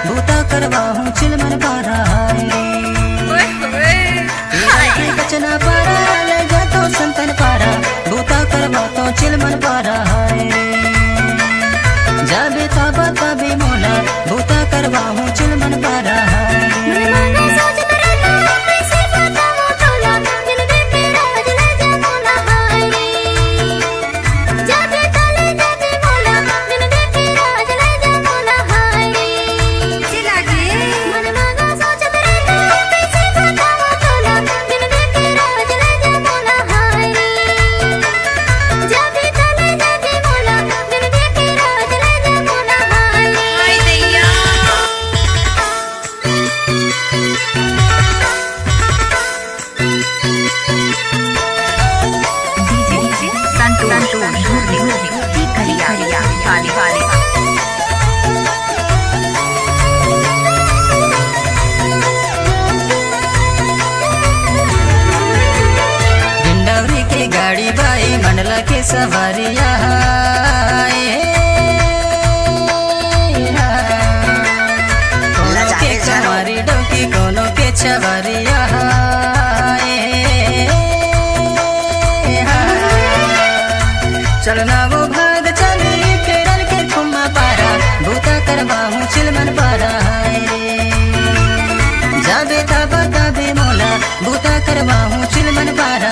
बूता करवा हूँ चिलमन पारा कचना पारा ले जा तो संतन पारा बूता करवा तो चिलमन पारा जाबे ताबा ताबे मोला बूता करवा हूँ चिलमन पारा गाड़ी बाई मंडला के सवारिया कोनो के चमारी डोकी कोनो के छवरिया चलना वो भाग चली केरल के खुम्मा पारा बूता करवा हूँ चिलमन पारा जाबे ताबा ताबे मोला बूता करवा हूँ चिलमन पारा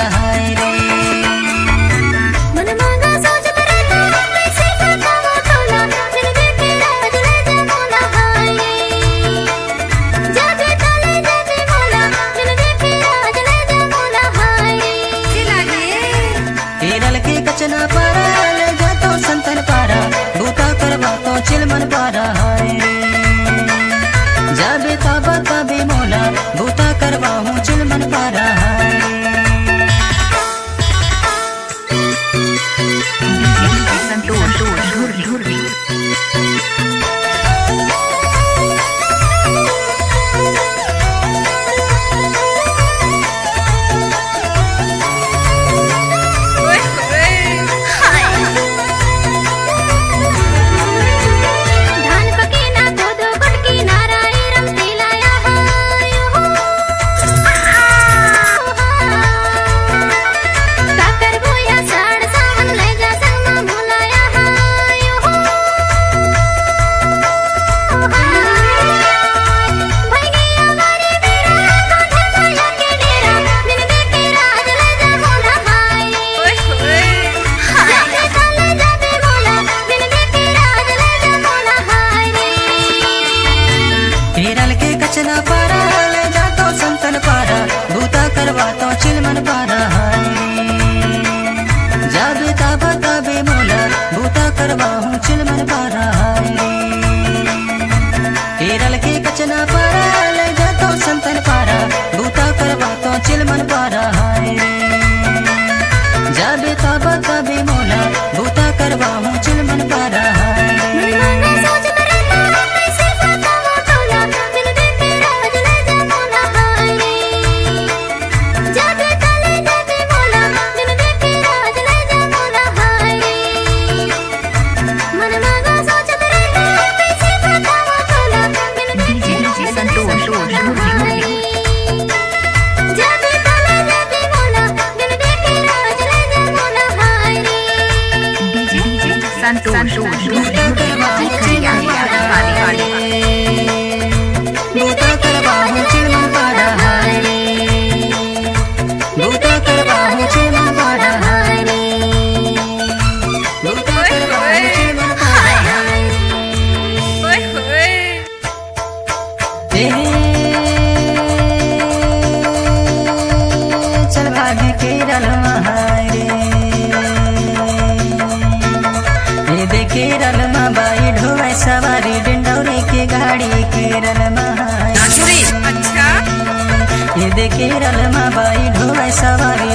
कचना पारा ले जा तो संतन पारा बूता करवा तो चिलमन पारा जाबे ताबा ताबे मोला बूता करवा हूँ चिलमन पारा कचना पारा ले जा तो संतन पारा बूता करवा तो चिलमन पारा जाबे ताबा ताबे मोला बूता करवा हूँ चिलमन पारा केरल के कचना पारा ले जा तो संतन पारा बूता करवा तो चिलमन पारा जाबे ताबा ताबे मोला बूता करवा हूँ चिलमन पारा बूता करवा हूँ चिलमन पारा बूता करवा हूँ चिलमन पारा बूता करवा हूँ चिलमन पारा चल भागी केरल महारे केरल में बाई ढोए सवारी डिंडौरी की गाड़ी केरल में अच्छा ये दे केरल में बाई ढोए सवारी